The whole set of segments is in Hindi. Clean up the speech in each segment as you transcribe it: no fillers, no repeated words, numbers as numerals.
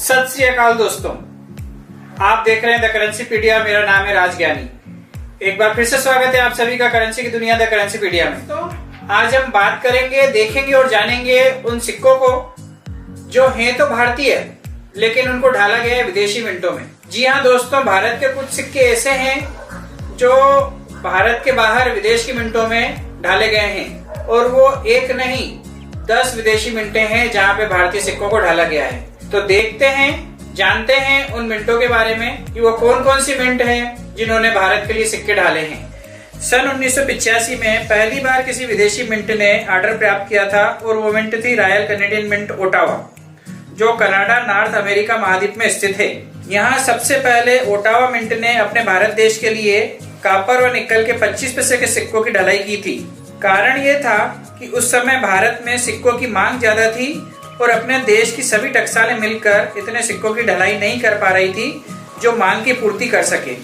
सत श्री अकाल दोस्तों, आप देख रहे हैं द करेंसी पीडिया। मेरा नाम है राज ज्ञानी। एक बार फिर से स्वागत है आप सभी का करेंसी की दुनिया द करेंसी पीडिया में। तो आज हम बात करेंगे, देखेंगे और जानेंगे उन सिक्कों को जो हैं तो भारतीय लेकिन उनको ढाला गया है विदेशी मिंटों में। जी हाँ दोस्तों, भारत के कुछ सिक्के ऐसे हैं जो भारत के बाहर विदेश की मिंटों में ढाले गए हैं और वो एक नहीं 10 विदेशी मिंटें हैं जहाँ पे भारतीय सिक्कों को ढाला गया है। तो देखते हैं, जानते हैं उन मिंटों के बारे में कि वो कौन कौन सी मिंट हैं जिन्होंने भारत के लिए सिक्के ढाले हैं। सन 1985 में पहली बार किसी विदेशी मिंट ने ऑर्डर प्राप्त किया था और वो मिंट थी रॉयल कैनेडियन मिंट ओटावा, जो कनाडा नॉर्थ अमेरिका महाद्वीप में स्थित है। यहाँ सबसे पहले ओटावा मिंट ने अपने भारत देश के लिए कॉपर व निकल के 25 पैसे के सिक्कों की ढलाई की थी। कारण ये था कि उस समय भारत में सिक्कों की मांग ज्यादा थी और अपने देश की सभी टकसालें मिलकर इतने सिक्कों की ढलाई नहीं कर पा रही थी जो मांग की पूर्ति कर सके।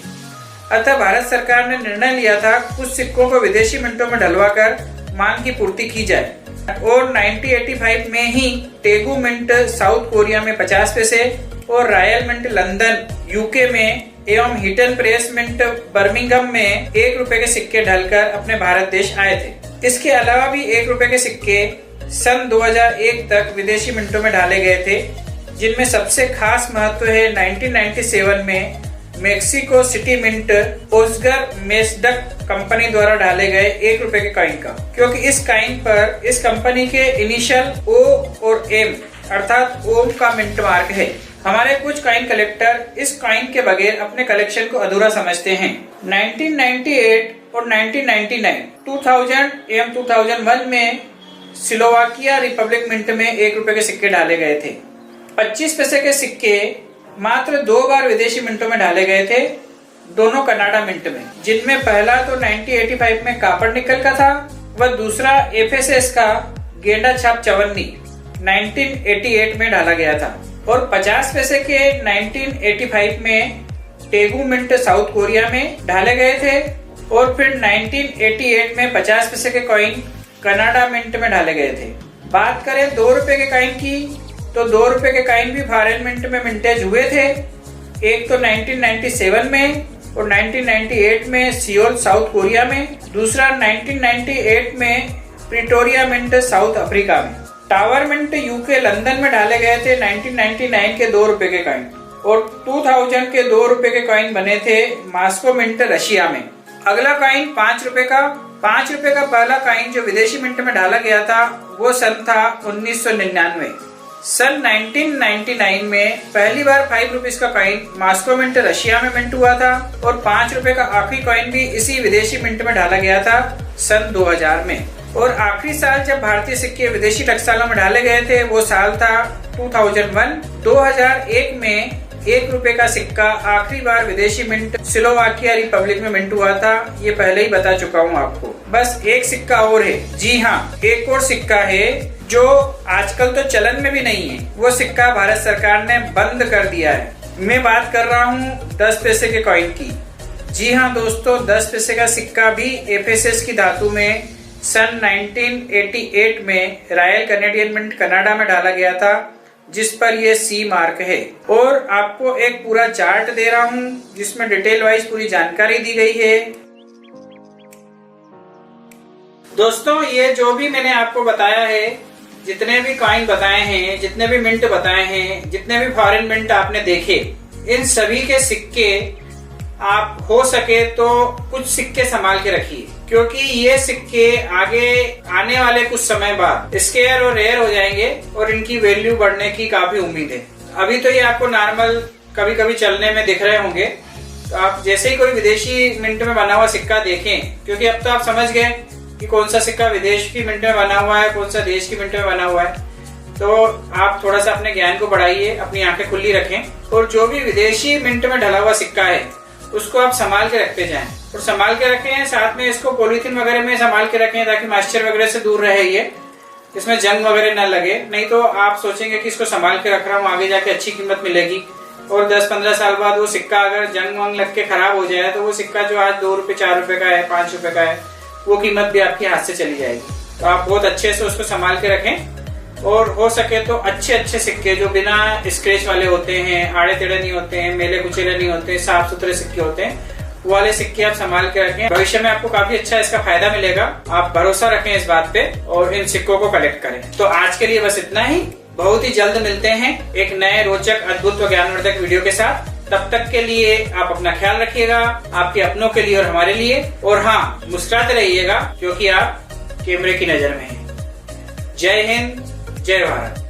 अतः भारत सरकार ने निर्णय लिया था कुछ सिक्कों को विदेशी मिंटों में ढलवाकर मांग की पूर्ति की जाए और 1985 में ही टेगू मिंट साउथ कोरिया में 50 पैसे और रॉयल मिंट लंदन यूके में एवं हिटन प्रेस मिंट बर्मिंघम में 1 रुपए के सिक्के ढलकर अपने भारत देश आए थे। इसके अलावा भी 1 रुपए के सिक्के सन 2001 तक विदेशी मिंटों में ढाले गए थे, जिनमें सबसे खास महत्व है 1997 में मेक्सिको सिटी मिंट ओस्गर मेसडक कंपनी द्वारा ढाले गए 1 रुपए के कॉइन का, क्योंकि इस कॉइन पर इस कंपनी के इनिशियल O और M अर्थात ओम का मिंट मार्क है। हमारे कुछ कॉइन कलेक्टर इस कॉइन के बगैर अपने कलेक्शन को अधूरा समझते हैं। 1998 और 1999, 2000 एवं 2001 में स्लोवाकिया रिपब्लिक मिंट में 1 रुपए के सिक्के डाले गए थे। 25 पैसे के सिक्के मात्र 2 बार विदेशी मिंटों में डाले गए थे, दोनों कनाडा मिंट में, जिनमें पहला तो 1985 में कॉपर निकल का था व दूसरा FSS का गेंडा छाप चवन्नी 1988 में डाला गया था और 50 पैसे के 1985 में टेगू मिंट साउथ कोरिया में ढाले गए थे और फिर 1988 में 50 पैसे के कॉइन कनाडा मिंट में डाले गए थे। बात करें 2 रुपए के कॉइन की तो 2 रुपए के कॉइन भी फॉरेन मिंट में मिंटेज हुए थे, एक तो 1997 में और 1998 में सियोल साउथ कोरिया में, दूसरा 1998 में प्रिटोरिया मिंट साउथ अफ्रीका में। टावर मिंट यूके लंदन में डाले गए थे 1999 के 2 रुपए के कॉइन और 2000 के 2 रुपए के कॉइन बने थे मॉस्को मिंट रशिया में। अगला कॉइन 5 रुपए का। 5 रुपए का पहला कॉइन जो विदेशी मिंट में डाला गया था वो सन था 1999। सन 1999 में पहली बार 5 रुपीज का कॉइन मॉस्को मिंट रशिया में मिंट हुआ था और 5 रुपए का आखिरी कॉइन भी इसी विदेशी मिंट में डाला गया था सन 2000 में। और आखिरी साल जब भारतीय सिक्के विदेशी टकसालों में डाले गए थे वो साल था 2001। 2001 में 1 रुपए का सिक्का आखिरी बार विदेशी मिंट स्लोवाकिया रिपब्लिक में मिंट हुआ था, ये पहले ही बता चुका हूँ आपको। बस एक सिक्का और है। जी हाँ, एक और सिक्का है जो आजकल तो चलन में भी नहीं है, वो सिक्का भारत सरकार ने बंद कर दिया है। मैं बात कर रहा हूँ 10 पैसे के कॉइन की। जी हाँ दोस्तों, 10 पैसे का सिक्का भी FSS की धातु में सन 1988 में रॉयल कैनेडियन मिंट कनाडा में डाला गया था, जिस पर ये C मार्क है। और आपको एक पूरा चार्ट दे रहा हूँ जिसमें डिटेल वाइज पूरी जानकारी दी गई है। दोस्तों, ये जो भी मैंने आपको बताया है, जितने भी कॉइन बताए हैं, जितने भी मिंट बताए हैं, जितने भी फॉरेन मिंट आपने देखे, इन सभी के सिक्के आप हो सके तो कुछ सिक्के संभाल के रखिए, क्योंकि ये सिक्के आगे आने वाले कुछ समय बाद स्केयर और रेयर हो जाएंगे और इनकी वैल्यू बढ़ने की काफी उम्मीद है। अभी तो ये आपको नॉर्मल कभी कभी चलने में दिख रहे होंगे, तो आप जैसे ही कोई विदेशी मिंट में बना हुआ सिक्का देखें, क्योंकि अब तो आप समझ गए कि कौन सा सिक्का विदेश की मिंट में बना हुआ है, कौन सा देश की मिंट में बना हुआ है, तो आप थोड़ा सा अपने ज्ञान को बढ़ाइए, अपनी आंखें खुली रखें और जो भी विदेशी मिंट में ढला हुआ सिक्का है उसको आप संभाल के रखते जाएं और संभाल के रखें। साथ में इसको पॉलीथीन वगैरह में संभाल के रखें ताकि मॉइस्चर वगैरह से दूर रहे, ये इसमें जंग वगैरह न लगे। नहीं तो आप सोचेंगे कि इसको संभाल के रख रहा हूँ, आगे जाके अच्छी कीमत मिलेगी और 10-15 साल बाद वो सिक्का अगर जंग वंग लग के खराब हो जाए तो वो सिक्का जो आज 2 रुपए 4 रुपए का है, 5 रुपए का है, वो कीमत भी आपके हाथ से चली जाएगी। तो आप बहुत अच्छे से उसको संभाल के रखें और हो सके तो अच्छे अच्छे सिक्के जो बिना स्क्रैच वाले होते हैं, आड़े टेढ़े नहीं होते हैं, मेले कुचेले नहीं होते हैं, साफ सुथरे सिक्के होते हैं, वो वाले सिक्के आप संभाल के रखें। भविष्य में आपको काफी अच्छा इसका फायदा मिलेगा। आप भरोसा रखें इस बात पे और इन सिक्कों को कलेक्ट करें। तो आज के लिए बस इतना ही। बहुत ही जल्द मिलते हैं एक नए रोचक, अद्भुत व ज्ञानवर्धक वीडियो के साथ। तब तक के लिए आप अपना ख्याल रखिएगा, आपके अपनों के लिए और हमारे लिए। और हाँ, मुस्कुराते रहिएगा क्योंकि आप कैमरे की नजर में हैं। जय हिंद, जय भारत।